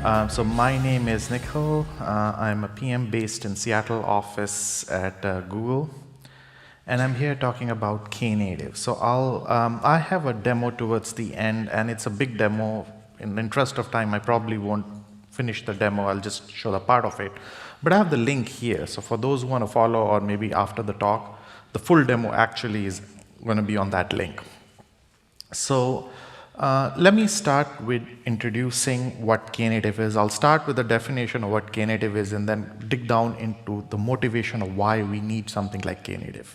So my name is Nikhil. I'm a PM based in Seattle office at Google. And I'm here talking about Knative. So I have a demo towards the end, and it's a big demo. In the interest of time, I probably won't finish the demo. I'll just show the part of it. But I have the link here. So for those who want to follow, or maybe after the talk, the full demo actually is going to be on that link. So let me start with introducing what Knative is. I'll start with the definition of what Knative is and then dig down into the motivation of why we need something like Knative.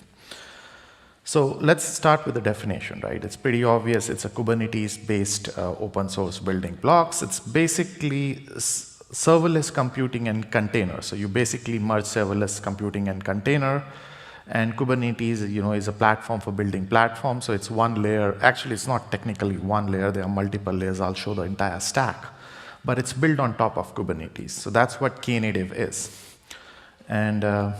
So let's start with the definition, right? It's pretty obvious. It's a Kubernetes-based open source building blocks. It's basically serverless computing and container. So you basically merge serverless computing and container. And Kubernetes, is a platform for building platforms. So it's one layer. Actually, it's not technically one layer. There are multiple layers. I'll show the entire stack. But it's built on top of Kubernetes. So that's what Knative is. And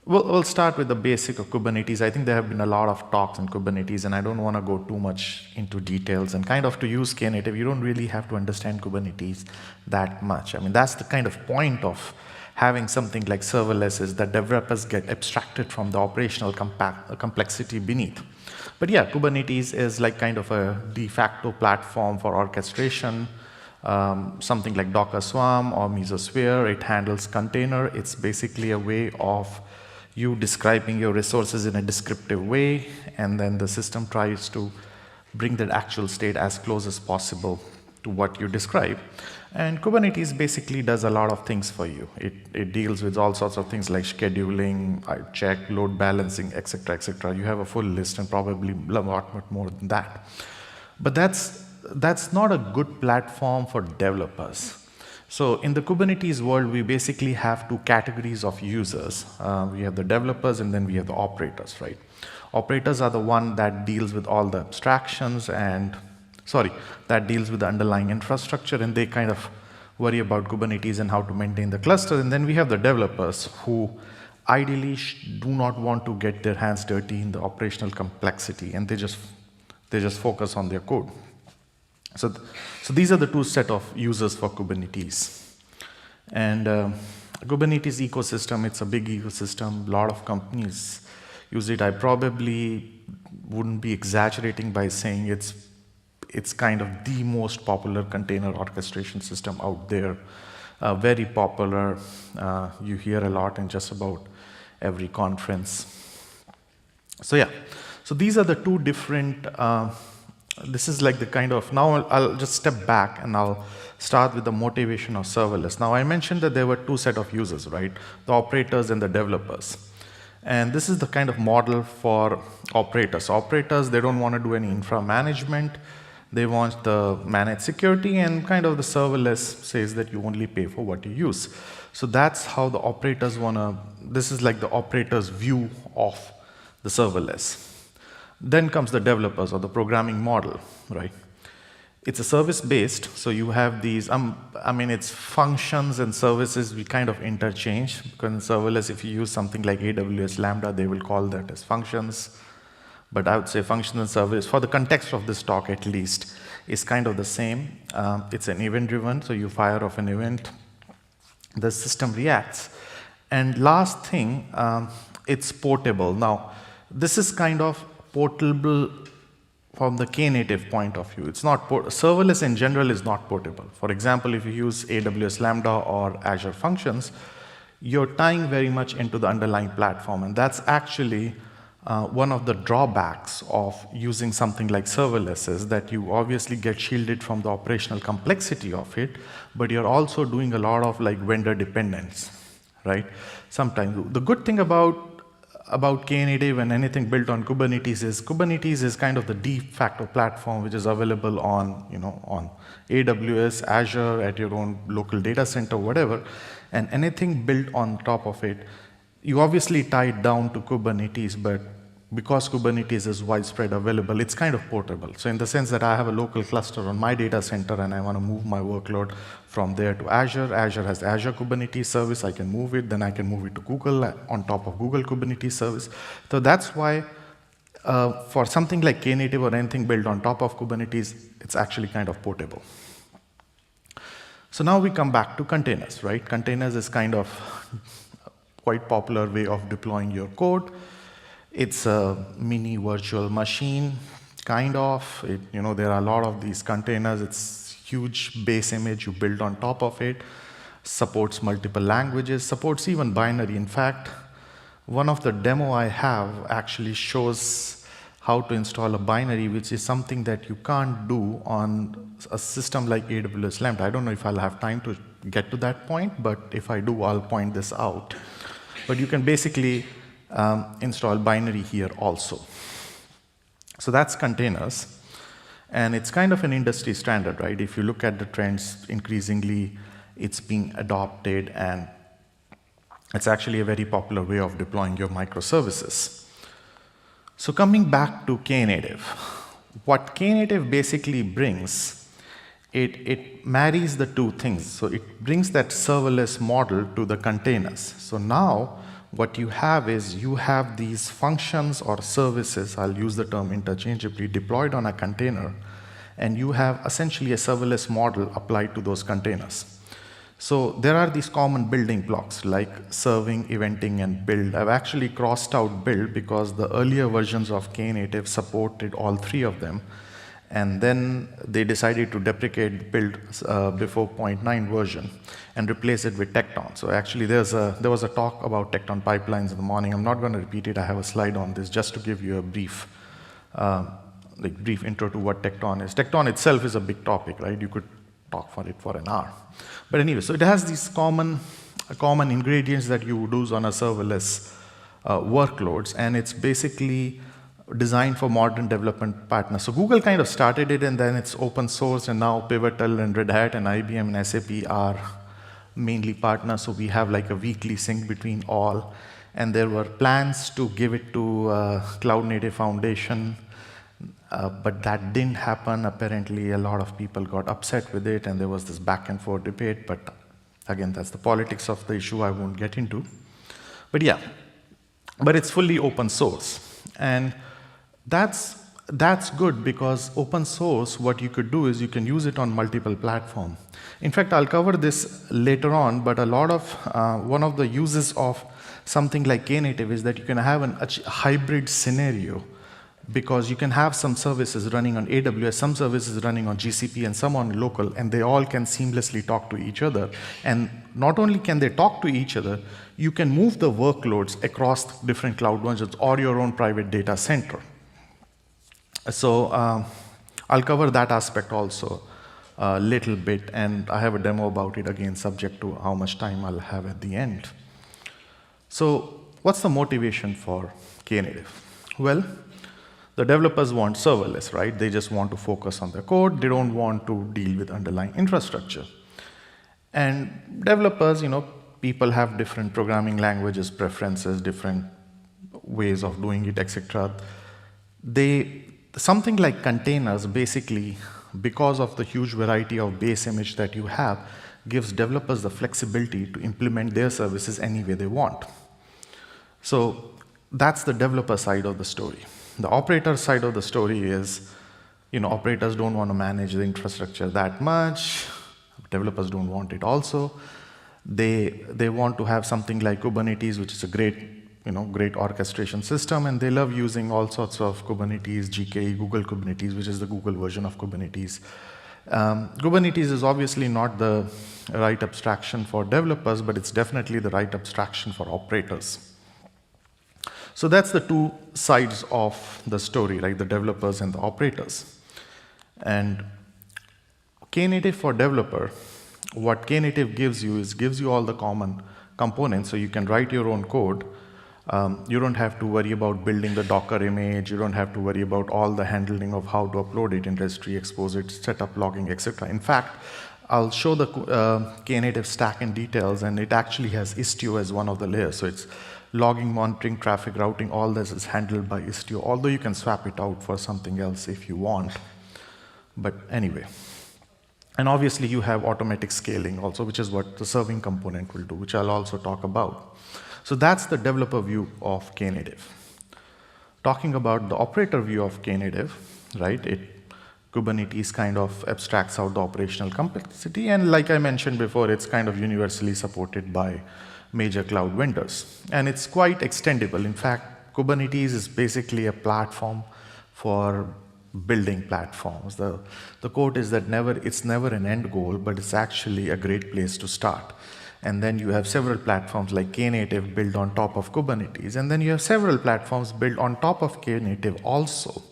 we'll start with the basic of Kubernetes. I think there have been a lot of talks on Kubernetes, and I don't want to go too much into details. And kind of to use Knative, you don't really have to understand Kubernetes that much. I mean, that's the kind of point of having something like serverless, is that developers get abstracted from the operational complexity beneath. But yeah, Kubernetes is like kind of a de facto platform for orchestration, something like Docker Swarm or Mesosphere. It handles container. It's basically a way of you describing your resources in a descriptive way, and then the system tries to bring that actual state as close as possible to what you describe. And Kubernetes basically does a lot of things for you. It deals with all sorts of things like scheduling, check, load balancing, etc., etc. You have a full list and probably a lot more than that. But that's not a good platform for developers. So in the Kubernetes world, we basically have two categories of users. We have the developers, and then we have the operators, right? Operators are the one that deals with all the abstractions that deals with the underlying infrastructure, and they kind of worry about Kubernetes and how to maintain the cluster. And then we have the developers who ideally do not want to get their hands dirty in the operational complexity, and they just focus on their code. So these are the two set of users for Kubernetes. And Kubernetes ecosystem, it's a big ecosystem. A lot of companies use it. I probably wouldn't be exaggerating by saying it's kind of the most popular container orchestration system out there. Very popular. You hear a lot in just about every conference. So yeah, so these are the two different, this is like the kind of, now I'll just step back and I'll start with the motivation of serverless. Now I mentioned that there were two set of users, right? The operators and the developers. And this is the kind of model for operators. Operators, they don't want to do any infra management. They want the managed security, and kind of the serverless says that you only pay for what you use. So that's how the operators this is like the operator's view of the serverless. Then comes the developers, or the programming model, right? It's a service-based, so you have these, it's functions and services we kind of interchange, because in serverless, if you use something like AWS Lambda, they will call that as functions. But I would say function and service, for the context of this talk at least, is kind of the same. It's an event-driven, so you fire off an event, the system reacts. And last thing, it's portable. Now, this is kind of portable from the Knative point of view. It's not serverless in general is not portable. For example, if you use AWS Lambda or Azure Functions, you're tying very much into the underlying platform, and that's actually one of the drawbacks of using something like serverless, is that you obviously get shielded from the operational complexity of it, but you're also doing a lot of like vendor dependence, right? Sometimes the good thing about Knative and anything built on Kubernetes is kind of the de facto platform which is available on AWS, Azure, at your own local data center, whatever, and anything built on top of it, you obviously tie it down to Kubernetes, but because Kubernetes is widespread available, it's kind of portable. So in the sense that I have a local cluster on my data center and I want to move my workload from there to Azure. Azure has Azure Kubernetes service. I can move it. Then I can move it to Google on top of Google Kubernetes service. So that's why for something like Knative or anything built on top of Kubernetes, it's actually kind of portable. So now we come back to containers, right? Containers is kind of quite popular way of deploying your code. It's a mini virtual machine, kind of. There are a lot of these containers. It's huge base image you build on top of it. Supports multiple languages, supports even binary. In fact, one of the demo I have actually shows how to install a binary, which is something that you can't do on a system like AWS Lambda. I don't know if I'll have time to get to that point, but if I do, I'll point this out. But you can basically install binary here also. So that's containers. And it's kind of an industry standard, right? If you look at the trends, increasingly it's being adopted, and it's actually a very popular way of deploying your microservices. So coming back to Knative, what Knative basically brings, it marries the two things. So it brings that serverless model to the containers. So now what you have is you have these functions or services, I'll use the term interchangeably, deployed on a container, and you have essentially a serverless model applied to those containers. So there are these common building blocks like serving, eventing, and build. I've actually crossed out build because the earlier versions of Knative supported all three of them. And then they decided to deprecate build before 0.9 version and replace it with Tecton. So actually there was a talk about Tecton pipelines in the morning. I'm not going to repeat it. I have a slide on this just to give you a brief intro to what Tecton is. Tecton itself is a big topic, right? You could talk for it for an hour. But anyway, so it has these common ingredients that you would use on a serverless workloads, and it's basically designed for modern development partners. So Google kind of started it, and then it's open source, and now Pivotal and Red Hat and IBM and SAP are mainly partners. So we have like a weekly sync between all, and there were plans to give it to Cloud Native Foundation. But that didn't happen. Apparently, a lot of people got upset with it, and there was this back and forth debate. But again, that's the politics of the issue I won't get into. But yeah, but it's fully open source. And that's good because open source, what you could do is you can use it on multiple platforms. In fact, I'll cover this later on, but a lot of, one of the uses of something like Knative is that you can have a hybrid scenario, because you can have some services running on AWS, some services running on GCP, and some on local, and they all can seamlessly talk to each other. And not only can they talk to each other, you can move the workloads across different cloud versions or your own private data center. So I'll cover that aspect also a little bit, and I have a demo about it, again, subject to how much time I'll have at the end. So what's the motivation for Knative? Well, the developers want serverless, right? They just want to focus on their code. They don't want to deal with underlying infrastructure. And developers, people have different programming languages, preferences, different ways of doing it, etc. Something like containers, basically, because of the huge variety of base image that you have, gives developers the flexibility to implement their services any way they want. So that's the developer side of the story. The operator side of the story is, operators don't want to manage the infrastructure that much. Developers don't want it also. They want to have something like Kubernetes, which is a great orchestration system, and they love using all sorts of Kubernetes, GKE, Google Kubernetes, which is the Google version of Kubernetes. Kubernetes is obviously not the right abstraction for developers, but it's definitely the right abstraction for operators. So that's the two sides of the story, right? The developers and the operators. And Knative for developer, what Knative gives you all the common components, so you can write your own code. You don't have to worry about building the Docker image. You don't have to worry about all the handling of how to upload it in registry, expose it, set up logging, etc. In fact, I'll show the Knative stack in details, and it actually has Istio as one of the layers. So it's logging, monitoring, traffic routing, all this is handled by Istio, although you can swap it out for something else if you want. But anyway. And obviously you have automatic scaling also, which is what the serving component will do, which I'll also talk about. So that's the developer view of Knative. Talking about the operator view of Knative, right? It Kubernetes kind of abstracts out the operational complexity, and like I mentioned before, it's kind of universally supported by major cloud vendors. And it's quite extendable. In fact, Kubernetes is basically a platform for building platforms. The quote is that it's never an end goal, but it's actually a great place to start. And then you have several platforms like Knative built on top of Kubernetes. And then you have several platforms built on top of Knative also.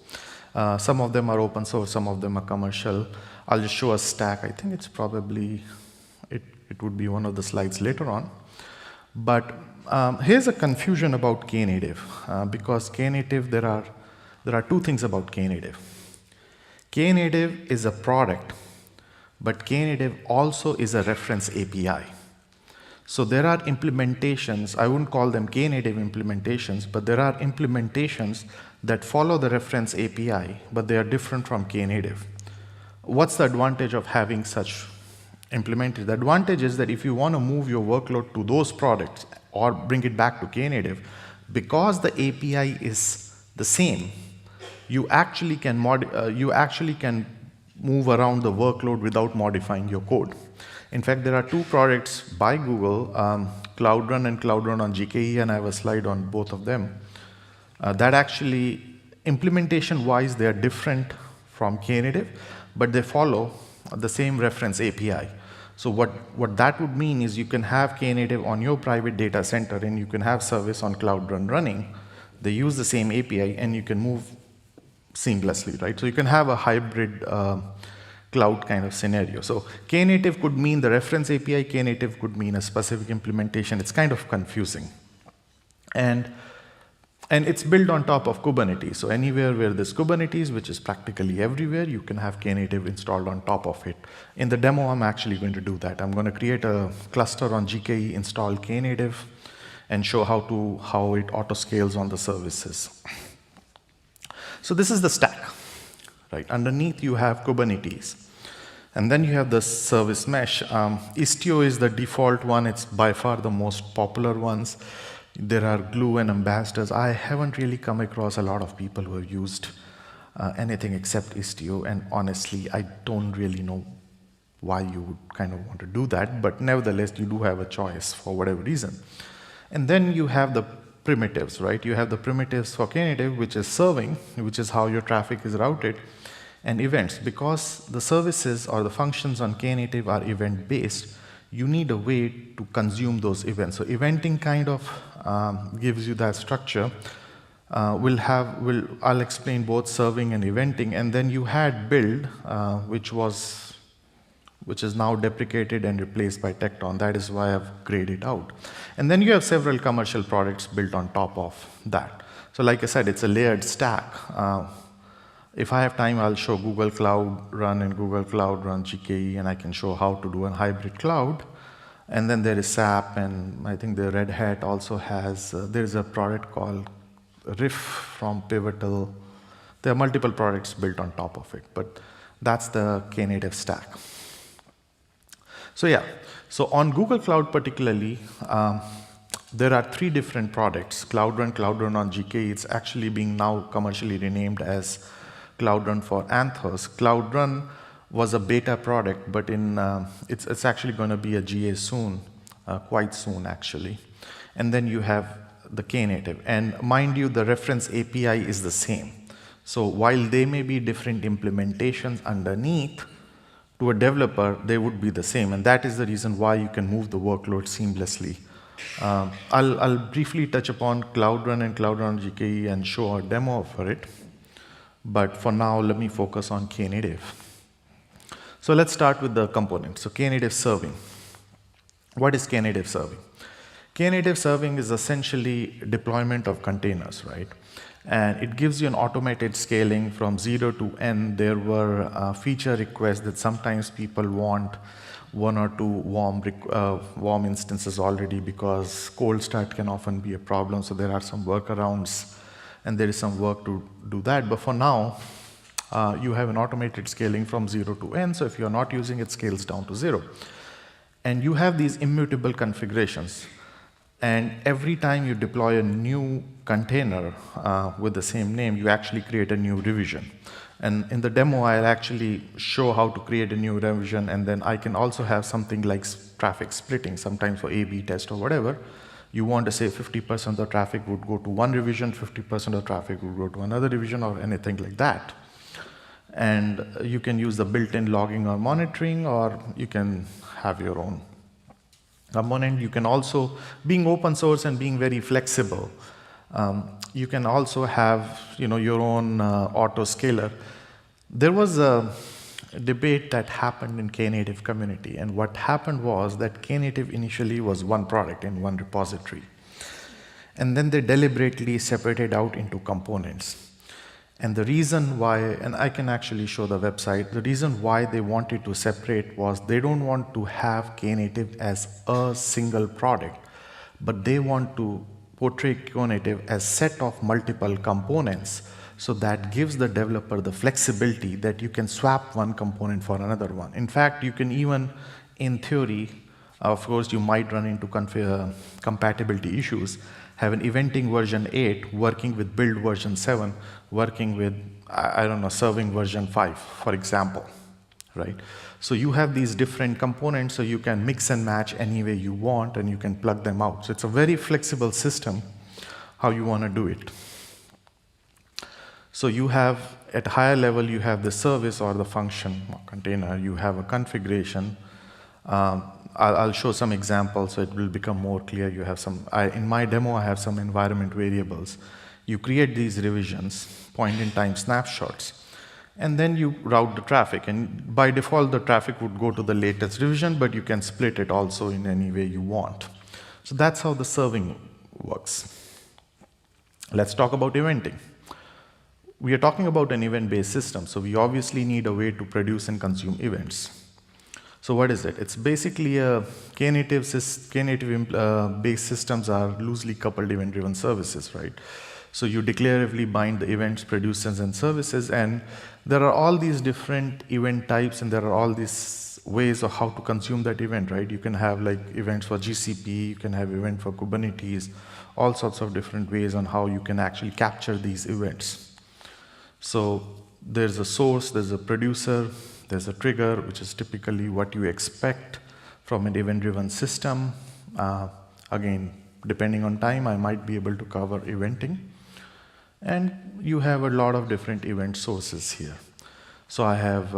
Some of them are open source, some of them are commercial. I'll just show a stack. I think it's probably, it would be one of the slides later on. But here's a confusion about Knative, because Knative, there are two things about Knative. Knative is a product, but Knative also is a reference API. So there are implementations, I wouldn't call them Knative implementations, but there are implementations that follow the reference API, but they are different from Knative. What's the advantage of having such implemented? The advantage is that if you want to move your workload to those products or bring it back to Knative, because the API is the same, you actually can move around the workload without modifying your code. In fact, there are two products by Google, Cloud Run and Cloud Run on GKE, and I have a slide on both of them. That actually, implementation-wise, they are different from Knative, but they follow the same reference API. So what that would mean is you can have Knative on your private data center, and you can have service on Cloud Run running. They use the same API, and you can move seamlessly, right? So you can have a hybrid cloud kind of scenario. So Knative could mean the reference API, Knative could mean a specific implementation. It's kind of confusing. And it's built on top of Kubernetes. So anywhere where there's Kubernetes, which is practically everywhere, you can have Knative installed on top of it. In the demo, I'm actually going to do that. I'm going to create a cluster on GKE, install Knative, and show how it auto-scales on the services. So this is the stack, right? Underneath you have Kubernetes. And then you have the service mesh. Istio is the default one. It's by far the most popular ones. There are Glue and Ambassadors. I haven't really come across a lot of people who have used anything except Istio. And honestly, I don't really know why you would kind of want to do that. But nevertheless, you do have a choice for whatever reason. And then you have the primitives, right? You have the primitives for Knative, which is serving, which is how your traffic is routed, and events. Because the services or the functions on Knative are event-based, you need a way to consume those events. So eventing kind of gives you that structure. I'll explain both serving and eventing. And then you had build, which is now deprecated and replaced by Tecton. That is why I've graded out. And then you have several commercial products built on top of that. So like I said, it's a layered stack. If I have time, I'll show Google Cloud Run and Google Cloud Run GKE, and I can show how to do a hybrid cloud. And then there is SAP, and I think the Red Hat also has, there's a product called Riff from Pivotal. There are multiple products built on top of it, but that's the Knative stack. So yeah, so on Google Cloud particularly, there are three different products. Cloud Run on GKE. It's actually being now commercially renamed as Cloud Run for Anthos. Cloud Run was a beta product, but it's actually going to be a GA soon, quite soon actually. And then you have the Knative. And mind you, the reference API is the same. So while they may be different implementations underneath, to a developer, they would be the same. And that is the reason why you can move the workload seamlessly. I'll briefly touch upon Cloud Run and Cloud Run GKE and show a demo for it. But for now, let me focus on Knative. So let's start with the components. So Knative serving. What is Knative serving? Knative serving is essentially deployment of containers, right? And it gives you an automated scaling from 0 to n. There were feature requests that sometimes people want one or two warm instances already, because cold start can often be a problem. So there are some workarounds, and there is some work to do that. But for now, you have an automated scaling from 0 to n. So if you're not using it, scales down to 0. And you have these immutable configurations. And every time you deploy a new container with the same name, you actually create a new revision. And in the demo, I'll actually show how to create a new revision, and then I can also have something like traffic splitting, sometimes for A/B test or whatever. You want to say 50% of the traffic would go to one revision, 50% of traffic would go to another revision, or anything like that. And you can use the built-in logging or monitoring, or you can have your own component. You can also, being open source and being very flexible, you can also have your own auto-scaler. There was a debate that happened in Knative community, and what happened was that Knative initially was one product in one repository. And then they deliberately separated out into components. And the reason why, and I can actually show the website, the reason why they wanted to separate was they don't want to have Knative as a single product, but they want to portray Knative as set of multiple components, so that gives the developer the flexibility that you can swap one component for another one. In fact, you can even, in theory, of course, you might run into compatibility issues, have an eventing version 8 working with build version 7, working with, I don't know, serving version 5, for example, right? So you have these different components, so you can mix and match any way you want, and you can plug them out. So it's a very flexible system, how you want to do it. So you have, at higher level, you have the service or the function or container. You have a configuration. I'll show some examples so it will become more clear. You have some, in my demo, I have some environment variables. You create these revisions, point-in-time snapshots, and then you route the traffic. And by default, the traffic would go to the latest revision, but you can split it also in any way you want. So that's how the serving works. Let's talk about eventing. We are talking about an event-based system, so we obviously need a way to produce and consume events. So what is it? It's basically a Knative-based systems are loosely coupled event-driven services, right? So you declaratively bind the events, producers, and services, and there are all these different event types, and there are all these ways of how to consume that event, right? You can have like events for GCP, you can have event for Kubernetes, all sorts of different ways on how you can actually capture these events. So there's a source, there's a producer, there's a trigger, which is typically what you expect from an event-driven system. Again, depending on time, I might be able to cover eventing. And you have a lot of different event sources here. So I have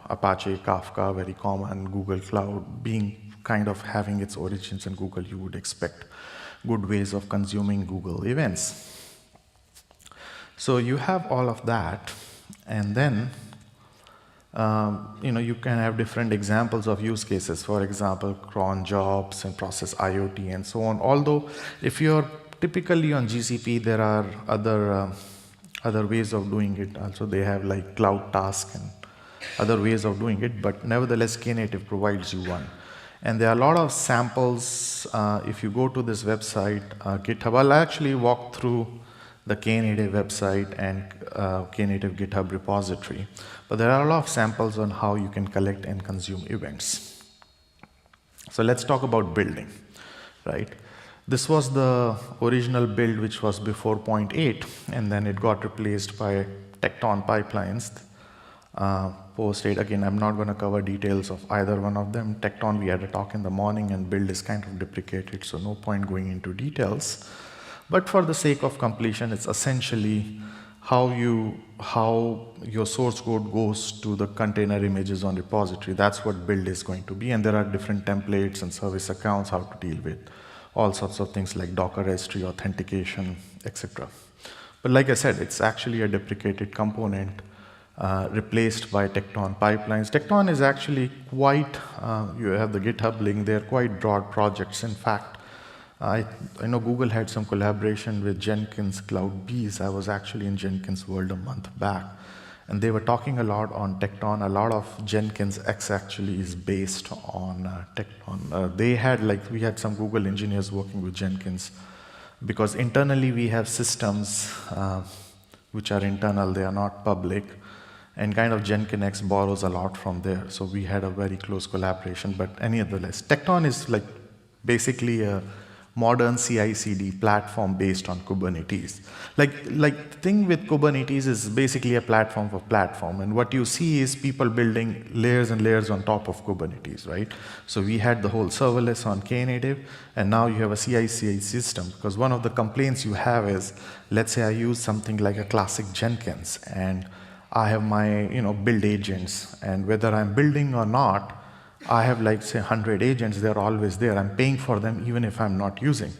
Apache, Kafka, very common, Google Cloud, being kind of having its origins in Google, you would expect good ways of consuming Google events. So you have all of that, and then you can have different examples of use cases. For example, cron jobs and process IoT and so on. Although if you're typically on GCP, there are other ways of doing it. Also, they have like cloud task and other ways of doing it, but nevertheless, Knative provides you one. And there are a lot of samples. If you go to this website, GitHub, I'll actually walk through the Knative website and Knative GitHub repository. But there are a lot of samples on how you can collect and consume events. So let's talk about building, right? This was the original build, which was before 0.8, and then it got replaced by Tekton pipelines. Post 8, again, I'm not going to cover details of either one of them. Tekton, we had a talk in the morning, and build is kind of deprecated, so no point going into details. But for the sake of completion, it's essentially how your source code goes to the container images on repository. That's what build is going to be, and there are different templates and service accounts, how to deal with all sorts of things like Docker S3, authentication, etc. But like I said, it's actually a deprecated component replaced by Tekton pipelines. Tekton is actually quite, you have the GitHub link, they're quite broad projects. In fact, I know Google had some collaboration with Jenkins Cloud Bees. I was actually in Jenkins World a month back, and they were talking a lot on Tekton. A lot of Jenkins X actually is based on Tekton. We had some Google engineers working with Jenkins, because internally we have systems which are internal, they are not public, and kind of Jenkins X borrows a lot from there. So we had a very close collaboration, but nevertheless, Tekton is like basically a modern CI/CD platform based on Kubernetes. Like the thing with Kubernetes is basically a platform for platform, and what you see is people building layers and layers on top of Kubernetes, right? So we had the whole serverless on Knative, and now you have a CI/CD system, because one of the complaints you have is, let's say I use something like a classic Jenkins, and I have my build agents, and whether I'm building or not, I have like say 100 agents, they're always there. I'm paying for them even if I'm not using.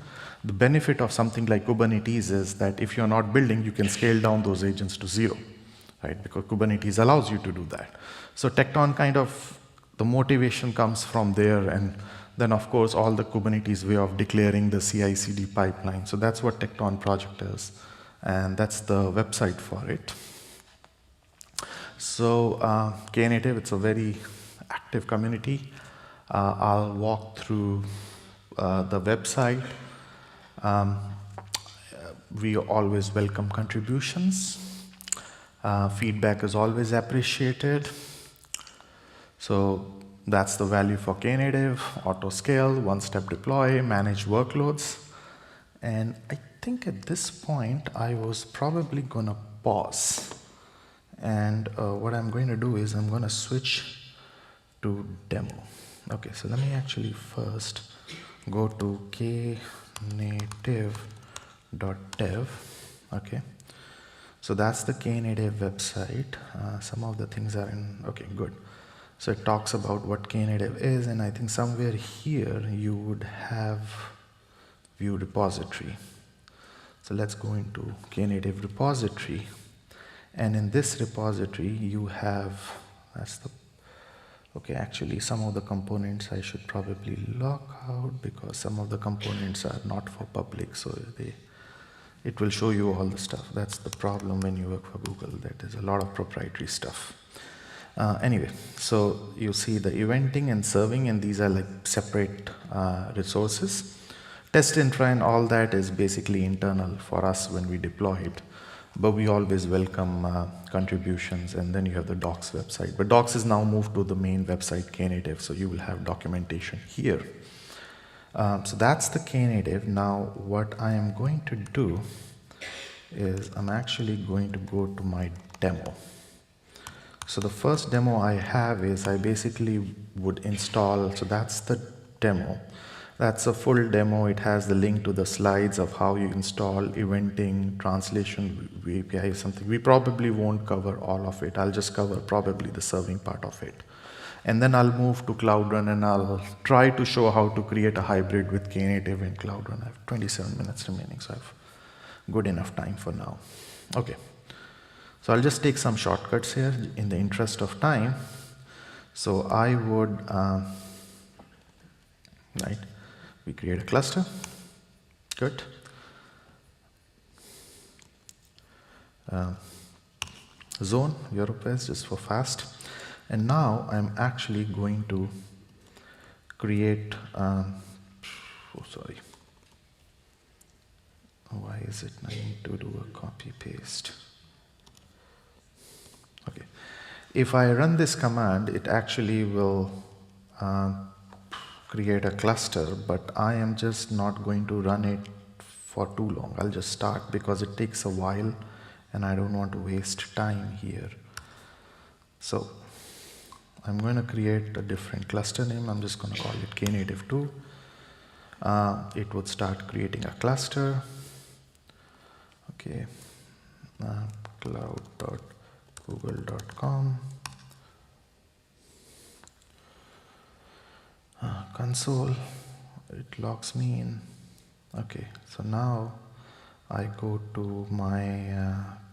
The benefit of something like Kubernetes is that if you're not building, you can scale down those agents to 0, right? Because Kubernetes allows you to do that. So Tekton kind of, the motivation comes from there, and then of course all the Kubernetes way of declaring the CI/CD pipeline. So that's what Tekton project is, and that's the website for it. So Knative, it's a very active community. I'll walk through the website. We always welcome contributions. Feedback is always appreciated. So that's the value for Knative: auto scale, one-step deploy, manage workloads. And I think at this point I was probably gonna pause. And what I'm going to do is I'm going to switch to demo. Okay, so let me actually first go to knative.dev. Okay, so that's the Knative website. Some of the things are in, okay, good. So it talks about what Knative is, and I think somewhere here you would have view repository. So let's go into Knative repository. And in this repository, you have, that's the, okay, actually some of the components I should probably lock out because some of the components are not for public, so it will show you all the stuff. That's the problem when you work for Google, that there's a lot of proprietary stuff. Anyway, so you see the eventing and serving, and these are like separate resources. Test infra and all that is basically internal for us when we deploy it. But we always welcome contributions, and then you have the docs website. But docs is now moved to the main website, Knative, so you will have documentation here. So that's the Knative. Now what I am going to do is I'm actually going to go to my demo. So the first demo I have is I basically would install, so that's the demo. That's a full demo. It has the link to the slides of how you install eventing, translation, API, something. We probably won't cover all of it. I'll just cover probably the serving part of it. And then I'll move to Cloud Run, and I'll try to show how to create a hybrid with Knative and Cloud Run. I have 27 minutes remaining, so I have good enough time for now. Okay. So I'll just take some shortcuts here in the interest of time. So I would, right. We create a cluster. Good. Zone, Europes, just for fast. And now I'm actually going to create, oh sorry. Why is it I need to do a copy paste? Okay. If I run this command, it actually will create a cluster, but I am just not going to run it for too long. I'll just start because it takes a while and I don't want to waste time here. So I'm going to create a different cluster name. I'm just going to call it Knative 2. It would start creating a cluster. Okay, cloud.google.com. Console, it logs me in. Okay, so now I go to my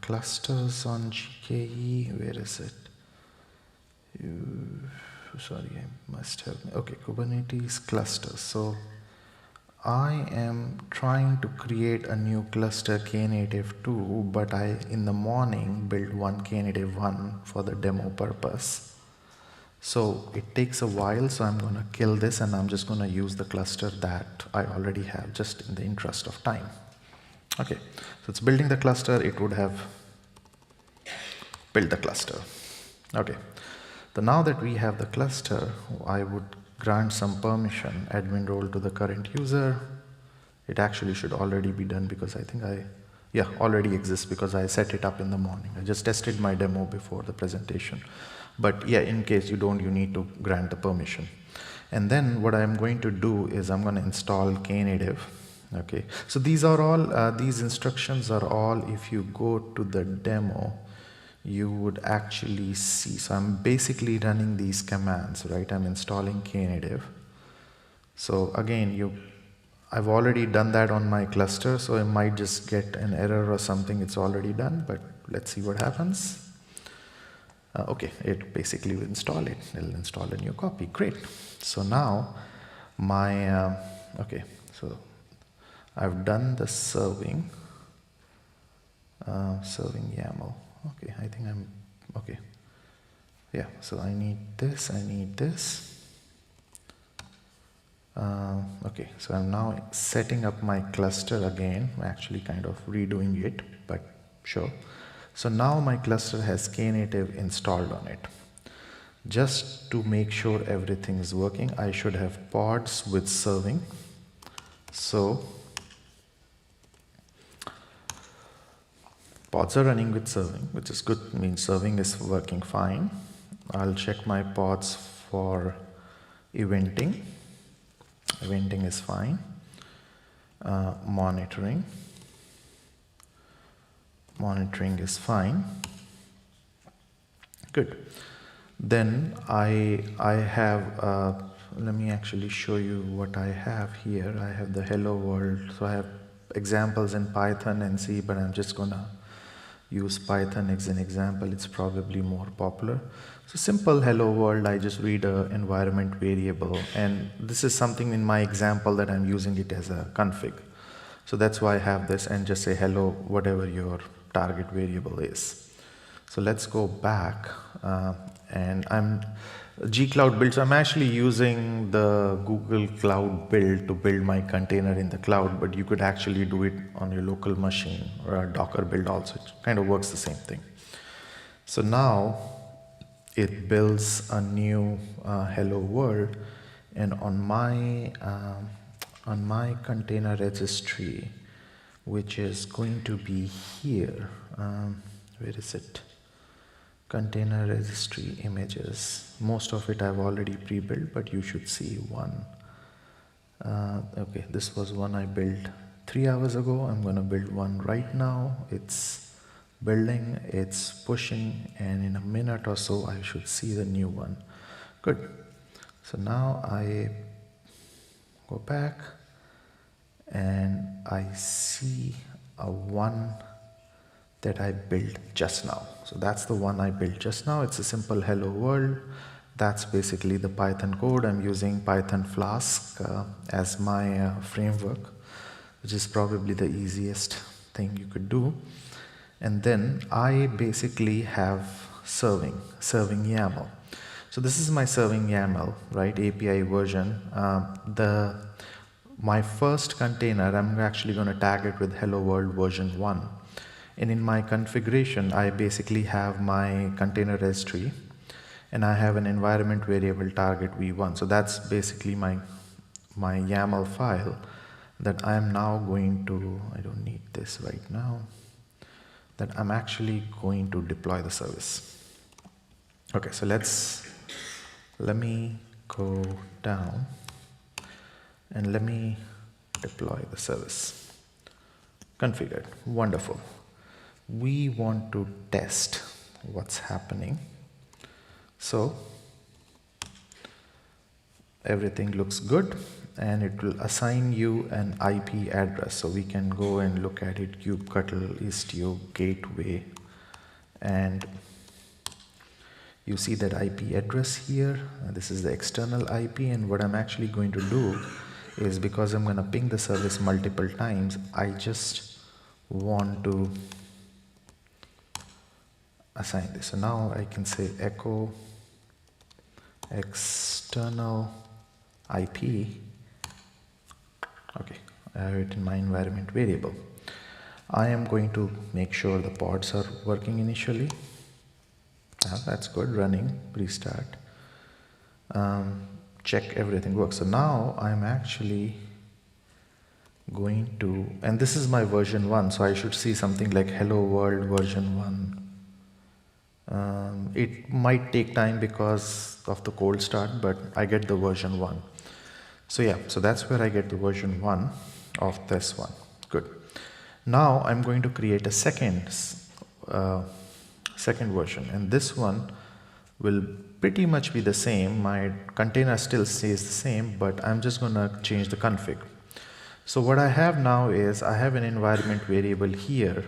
clusters on GKE. Where is it? Sorry, I must have, okay, Kubernetes clusters. So I am trying to create a new cluster Knative 2, but I in the morning build one Knative 1 for the demo purpose. So it takes a while, so I'm going to kill this and I'm just going to use the cluster that I already have, just in the interest of time. Okay, so it's building the cluster. It would have built the cluster. Okay, so now that we have the cluster, I would grant some permission, admin role to the current user, It actually should already be done because I think already exists because I set it up in the morning. I just tested my demo before the presentation. But yeah, in case you don't, you need to grant the permission. And then what I'm going to do is I'm going to install Knative. Okay, so these are all, these instructions are all, if you go to the demo, you would actually see. So I'm basically running these commands, right? I'm installing Knative. So again, I've already done that on my cluster, so I might just get an error or something. It's already done, but let's see what happens. Okay, it basically will install it. It'll install a new copy. Great. So now okay, so I've done the serving YAML. Okay, I think I'm okay. Yeah, so I need this. Okay, so I'm now setting up my cluster again. I'm actually kind of redoing it, but sure. So now my cluster has Knative installed on it. Just to make sure everything is working, I should have pods with serving. So pods are running with serving, which is good. It means serving is working fine. I'll check my pods for eventing. Eventing is fine. Monitoring is fine. Good. Then I have, let me actually show you what I have here. I have the hello world. So I have examples in Python and C, but I'm just gonna use Python as an example. It's probably more popular. So simple hello world, I just read an environment variable, and this is something in my example that I'm using it as a config. So that's why I have this, and just say hello, whatever your target variable is. So let's go back, and I'm G-Cloud build. So I'm actually using the Google Cloud build to build my container in the cloud, but you could actually do it on your local machine or a Docker build also. It kind of works the same thing. So now it builds a new hello world, and on my container registry, which is going to be here, where is it? Container registry images. Most of it I've already pre-built, but you should see one. Okay, this was one I built 3 hours ago. I'm going to build one right now. It's building, it's pushing, and in a minute or so I should see the new one. Good. So now I go back and I see a one that I built just now. So that's the one I built just now. It's a simple hello world. That's basically the Python code. I'm using Python Flask as my framework, which is probably the easiest thing you could do. And then I basically have serving YAML. So this is my serving YAML, right? API version. My first container, I'm actually going to tag it with hello world version 1. And in my configuration, I basically have my container registry, and I have an environment variable target v1. So that's basically my YAML file that I'm now going to, I don't need this right now, that I'm actually going to deploy the service. Okay, so let me go down and let me deploy the service. Configured, wonderful. We want to test what's happening. So everything looks good, and it will assign you an IP address. So we can go and look at it, kubectl, istio, gateway, and you see that IP address here. This is the external IP, and what I'm actually going to do is, because I'm going to ping the service multiple times, I just want to assign this. So now I can say echo external IP. Okay, I have it in my environment variable. I am going to make sure the pods are working initially. That's good, running, restart. Check everything works. So now I'm actually going to, and this is my version 1, so I should see something like hello world version 1. It might take time because of the cold start, but I get the version 1. So yeah, so that's where I get the version 1 of this one. Good. Now I'm going to create a second version, and this one will pretty much be the same. My container still stays the same, but I'm just going to change the config. So what I have now is I have an environment variable here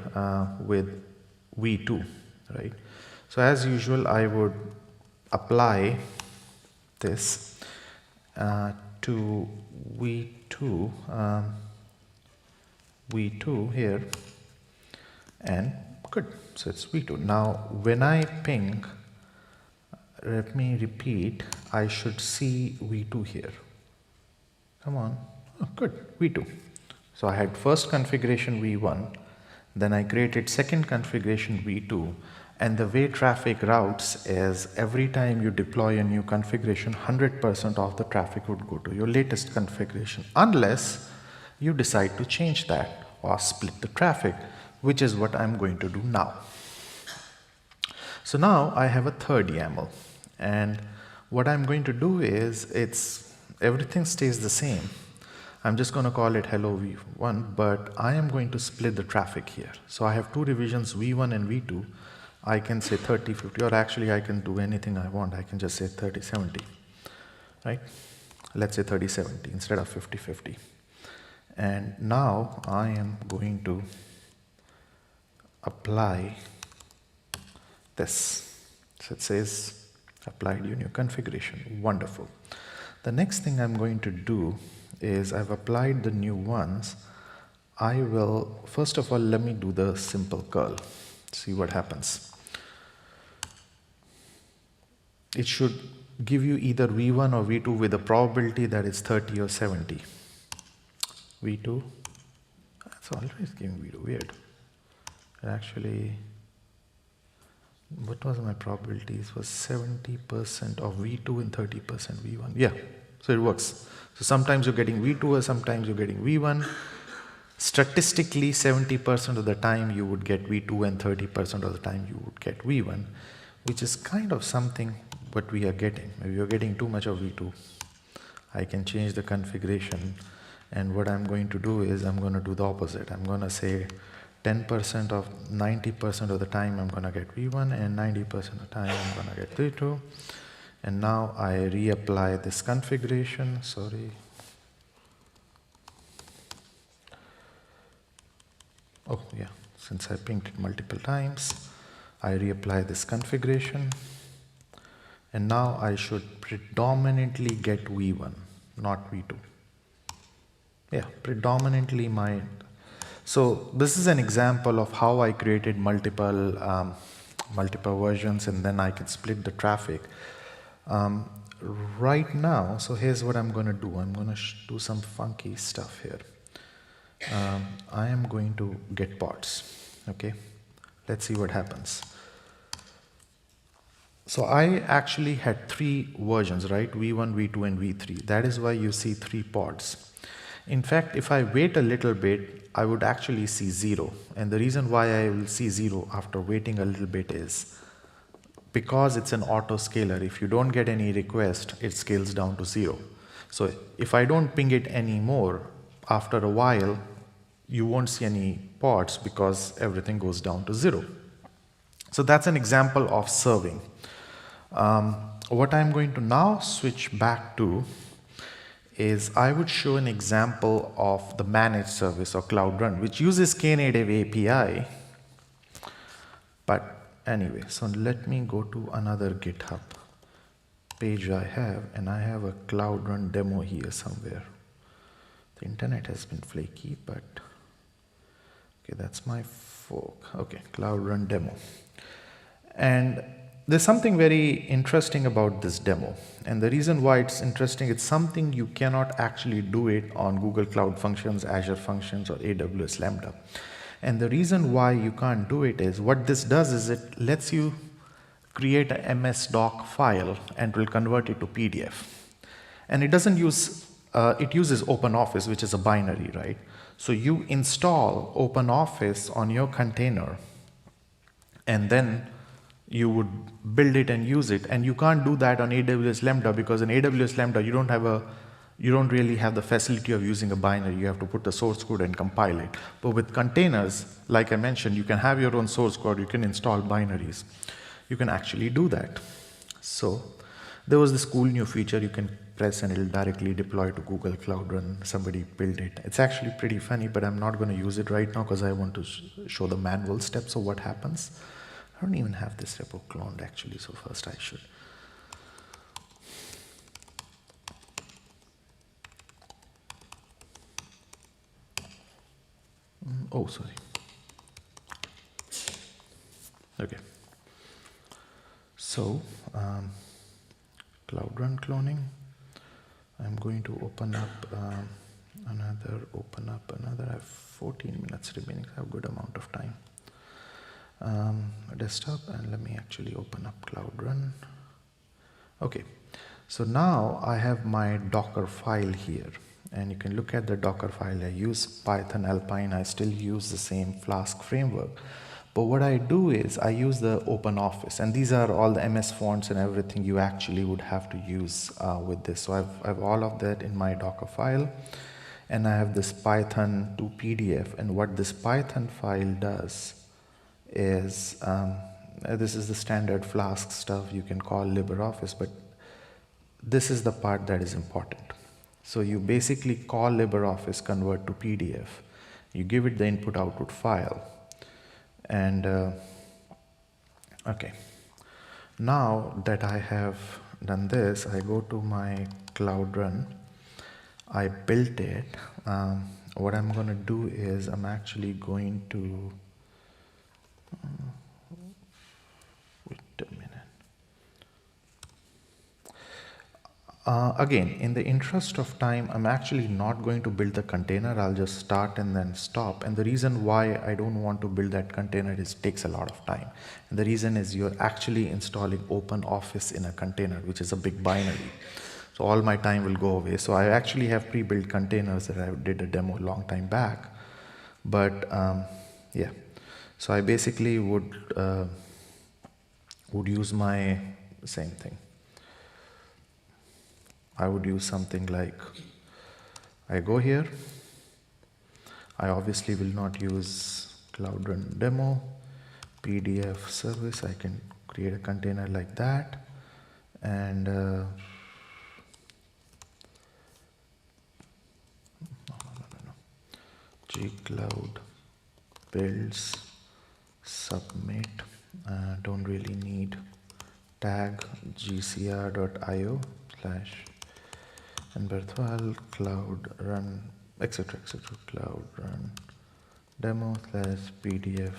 with v2, right? So as usual, I would apply this to v2 here, and good. So it's v2. Now when I ping, let me repeat, I should see v2 here. Come on. Oh, good, v2. So I had first configuration v1, then I created second configuration v2, and the way traffic routes is every time you deploy a new configuration, 100% of the traffic would go to your latest configuration, unless you decide to change that or split the traffic, which is what I'm going to do now. So now I have a third YAML, and what I'm going to do is everything stays the same. I'm just going to call it hello v1, but I am going to split the traffic here. So I have two revisions, v1 and v2. I can say 30, 50, or actually I can do anything I want. I can just say 30, 70, right? Let's say 30, 70 instead of 50, 50. And now I am going to apply this. So it says applied your new configuration. Wonderful. The next thing I'm going to do is I've applied the new ones. I will, first of all, let me do the simple curl. See what happens. It should give you either v1 or v2 with a probability that it's 30 or 70. v2, it's always giving v2, weird. Actually, what was my probability? It was 70% of v2 and 30% v1. Yeah, so it works. So sometimes you're getting v2 or sometimes you're getting v1. Statistically, 70% of the time you would get v2 and 30% of the time you would get v1, which is kind of something what we are getting. Maybe you're getting too much of v2. I can change the configuration, and what I'm going to do is I'm going to do the opposite. I'm going to say 10% of 90% of the time I'm going to get v1, and 90% of the time I'm going to get v2. And now I reapply this configuration. Sorry. Oh yeah, since I pinged it multiple times, I reapply this configuration. And now I should predominantly get v1, not v2. Yeah, predominantly so this is an example of how I created multiple versions, and then I can split the traffic. Right now, so here's what I'm going to do. I'm going to do some funky stuff here. I am going to get pods. Okay, let's see what happens. So I actually had three versions, right? v1, v2, and v3. That is why you see 3 pods. In fact, if I wait a little bit, I would actually see 0. And the reason why I will see 0 after waiting a little bit is because it's an auto scaler. If you don't get any request, it scales down to 0. So if I don't ping it anymore, after a while, you won't see any pods because everything goes down to 0. So that's an example of serving. What I'm going to now switch back to is I would show an example of the managed service or Cloud Run, which uses Knative API. But anyway, so let me go to another GitHub page I have, and I have a Cloud Run demo here somewhere. The internet has been flaky, but okay, that's my fork. Okay, Cloud Run demo. And there's something very interesting about this demo. And the reason why it's interesting, it's something you cannot actually do it on Google Cloud Functions, Azure Functions, or AWS Lambda. And the reason why you can't do it is what this does is it lets you create a MS-DOC file and will convert it to PDF. And it doesn't use it uses OpenOffice, which is a binary, right? So you install OpenOffice on your container, and then you would build it and use it. And you can't do that on AWS Lambda, because in AWS Lambda, you don't really have the facility of using a binary. You have to put the source code and compile it. But with containers, like I mentioned, you can have your own source code, you can install binaries. You can actually do that. So there was this cool new feature you can press and it'll directly deploy to Google Cloud Run. Somebody built it. It's actually pretty funny, but I'm not going to use it right now because I want to show the manual steps of what happens. I don't even have this repo cloned actually, so first I should. Oh, sorry. Okay. So, Cloud Run cloning. I'm going to open up another. I have 14 minutes remaining. I have a good amount of time. Desktop, and let me actually open up Cloud Run. Okay, so now I have my Docker file here, and you can look at the Docker file. I use Python Alpine. I still use the same Flask framework, but what I do is I use the OpenOffice, and these are all the MS fonts and everything you actually would have to use with this. So I have all of that in my Docker file, and I have this Python to PDF, and what this Python file does is, this is the standard Flask stuff you can call LibreOffice, but this is the part that is important. So you basically call LibreOffice convert to PDF, you give it the input output file, and okay, now that I have done this, I go to my Cloud Run. I built it. What I'm going to do is I'm actually going to wait a minute. Again, in the interest of time, I'm actually not going to build the container. I'll just start and then stop. And the reason why I don't want to build that container is it takes a lot of time. And the reason is you're actually installing OpenOffice in a container, which is a big binary. So all my time will go away. So I actually have pre-built containers that I did a demo a long time back. But yeah. So I basically would use my same thing. I would use something like, I go here. I obviously will not use Cloud Run demo, PDF service. I can create a container like that, and no, gcloud builds submit. Don't really need tag gcr.io / and virtual cloud run etc cloud run demo / pdf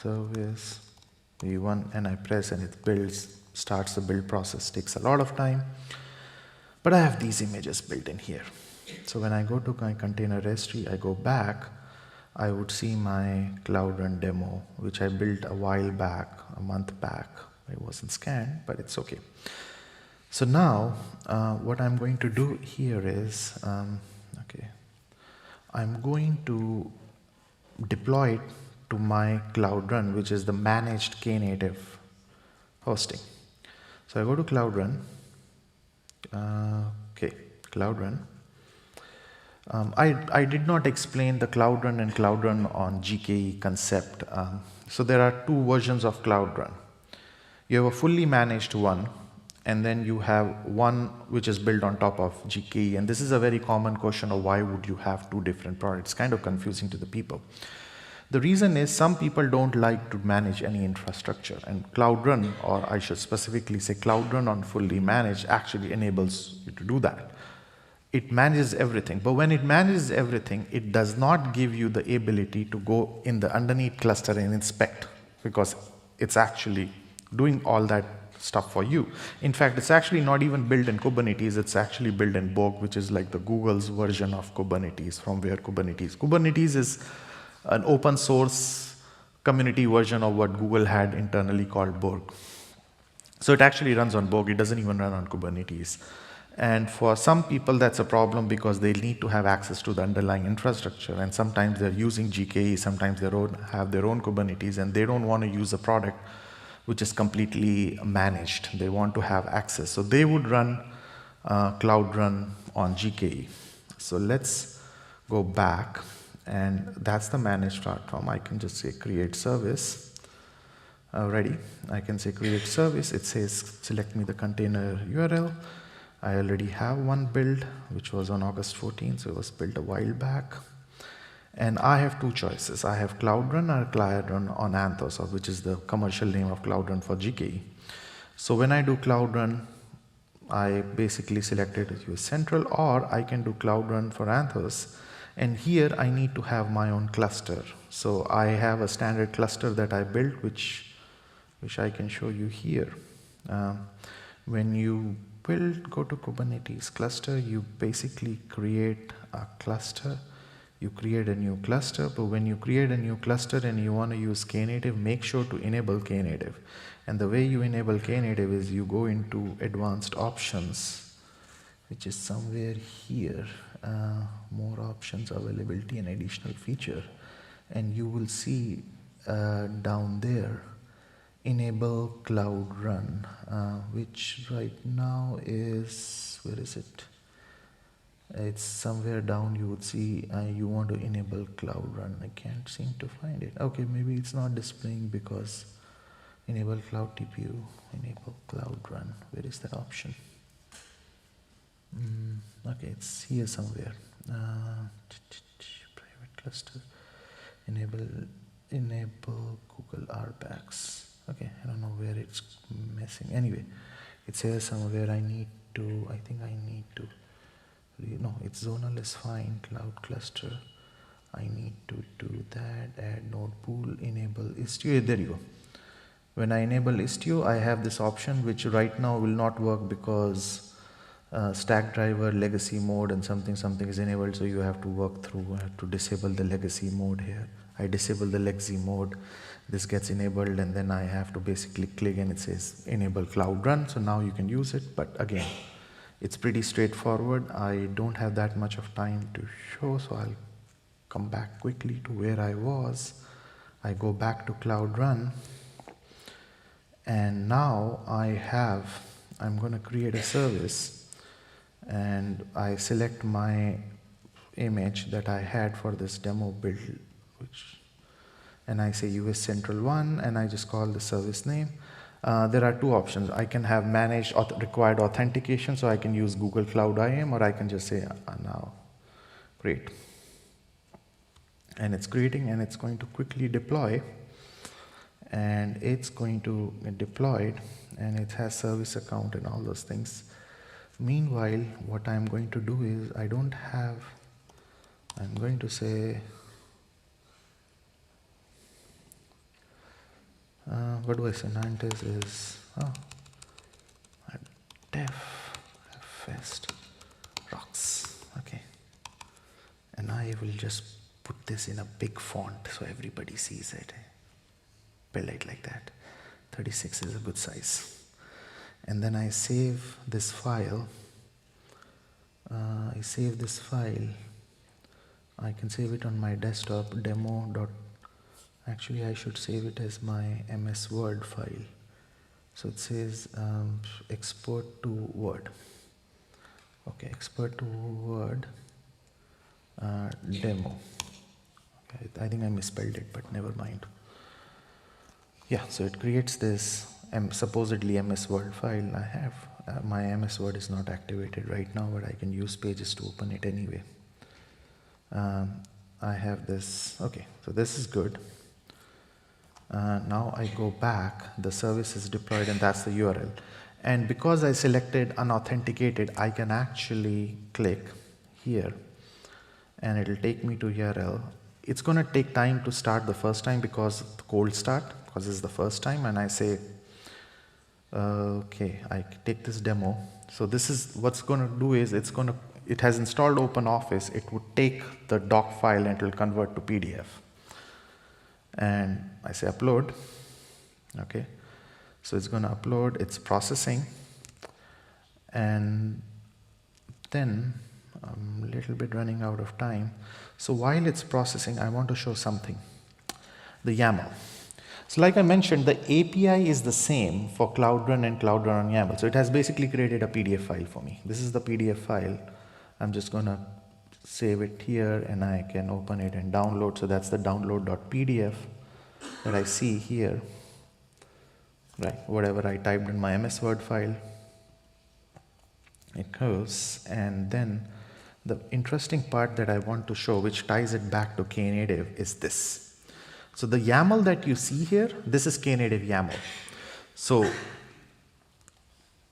service v1, and I press and it builds, starts the build process. Takes a lot of time, but I have these images built in here. So when I go to my container registry, I go back, I would see my Cloud Run demo, which I built a while back, a month back. It wasn't scanned, but it's okay. So now what I'm going to do here is, okay, I'm going to deploy it to my Cloud Run, which is the managed Knative hosting. So I go to Cloud Run, okay, Cloud Run. I did not explain the Cloud Run and Cloud Run on GKE concept. So there are two versions of Cloud Run. You have a fully managed one, and then you have one which is built on top of GKE. And this is a very common question of why would you have two different products? It's kind of confusing to the people. The reason is some people don't like to manage any infrastructure, and Cloud Run, or I should specifically say Cloud Run on fully managed, actually enables you to do that. It manages everything, but when it manages everything, it does not give you the ability to go in the underneath cluster and inspect, because it's actually doing all that stuff for you. In fact, it's actually not even built in Kubernetes, it's actually built in Borg, which is like the Google's version of Kubernetes, from where Kubernetes is an open source community version of what Google had internally called Borg. So it actually runs on Borg, it doesn't even run on Kubernetes. And for some people, that's a problem because they need to have access to the underlying infrastructure. And sometimes they're using GKE, sometimes they have their own Kubernetes, and they don't want to use a product which is completely managed. They want to have access. So they would run Cloud Run on GKE. So let's go back, and that's the managed platform. I can just say create service. Ready? I can say create service. It says select me the container URL. I already have one build, which was on August 14th, so it was built a while back. And I have two choices. I have Cloud Run or Cloud Run on Anthos, which is the commercial name of Cloud Run for GKE. So when I do Cloud Run, I basically selected US Central, or I can do Cloud Run for Anthos. And here I need to have my own cluster. So I have a standard cluster that I built, which I can show you here. When you go to Kubernetes cluster, you basically create a cluster. You create a new cluster, but when you create a new cluster and you want to use Knative, make sure to enable Knative. And the way you enable Knative is you go into advanced options, which is somewhere here, more options, availability and additional feature. And you will see down there, enable Cloud Run, which right now is, where is it? It's somewhere down. You would see you want to enable Cloud Run. I can't seem to find it. Okay, maybe it's not displaying because enable Cloud TPU, enable Cloud Run. Where is that option? Okay, it's here somewhere. Private cluster, enable Google RBACs. Okay, I don't know where it's messing. Anyway, it's here somewhere. I think I need to, no, it's zonal is fine, cloud cluster. I need to do that, add node pool, enable Istio. There you go. When I enable Istio, I have this option which right now will not work because stack driver, legacy mode and something is enabled. So you have to work through to disable the legacy mode here. I disable the legacy mode. This gets enabled, and then I have to basically click and it says enable Cloud Run. So now you can use it. But again, it's pretty straightforward. I don't have that much of time to show, so I'll come back quickly to where I was. I go back to Cloud Run, and now I'm going to create a service, and I select my image that I had for this demo build, and I say US Central 1, and I just call the service name. There are two options. I can have managed required authentication, so I can use Google Cloud IAM, or I can just say now create. And it's creating, and it's going to quickly deploy, and it's going to get deployed, and it has service account and all those things. Meanwhile, what I'm going to do is I'm going to say, what do I say? Nantes is DevFest rocks. Okay, and I will just put this in a big font so everybody sees it. Build it like that. 36 is a good size. And then I save this file. I save this file. I can save it on my desktop, demo. Actually, I should save it as my MS Word file. So it says export to Word. Okay, export to Word demo. Okay, I think I misspelled it, but never mind. Yeah, so it creates this supposedly MS Word file. I have my MS Word is not activated right now, but I can use Pages to open it anyway. I have this. Okay, so this is good. Now I go back, the service is deployed, and that's the URL. And because I selected unauthenticated, I can actually click here, and it'll take me to URL. It's going to take time to start the first time because the cold start, because it's the first time, and I say, okay, I take this demo. So this is what's going to do is it has installed OpenOffice. It would take the doc file and it will convert to PDF. And I say upload. Okay, so it's going to upload, it's processing, and Then I'm a little bit running out of time. So while it's processing, I want to show something. The YAML. So like I mentioned, the API is the same for Cloud Run and Cloud Run on YAML. So it has basically created a PDF file for me. This is the PDF file. I'm just going to save it here and I can open it and download. So that's the download.pdf that I see here. Right, whatever I typed in my MS Word file, it goes. And then the interesting part that I want to show, which ties it back to Knative, is this. So the YAML that you see here, this is Knative YAML. So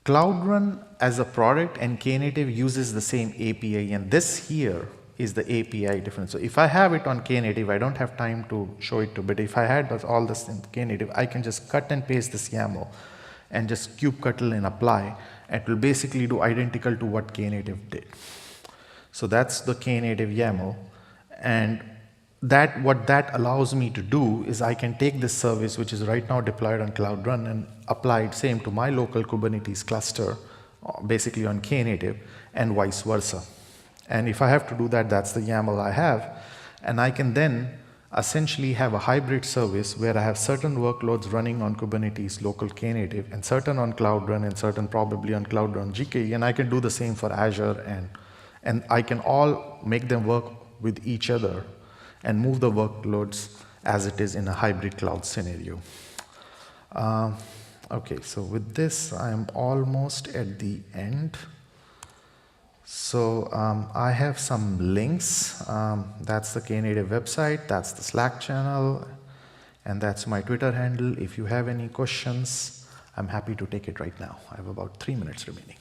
Cloud Run as a product and Knative uses the same API, and this here is the API difference. So if I have it on Knative, I don't have time to show it to, but if I had all this in Knative, I can just cut and paste this YAML and just kubectl and apply. It will basically do identical to what Knative did. So that's the Knative YAML, and what that allows me to do is I can take this service, which is right now deployed on Cloud Run, and apply it same to my local Kubernetes cluster, basically on Knative, and vice versa. And if I have to do that, that's the YAML I have. And I can then essentially have a hybrid service where I have certain workloads running on Kubernetes local Knative and certain on Cloud Run and certain probably on Cloud Run GKE. And I can do the same for Azure, and I can all make them work with each other and move the workloads as it is in a hybrid cloud scenario. Okay, so with this, I'm almost at the end. So I have some links. That's the Knative website, that's the Slack channel, and that's my Twitter handle. If you have any questions, I'm happy to take it right now. I have about 3 minutes remaining.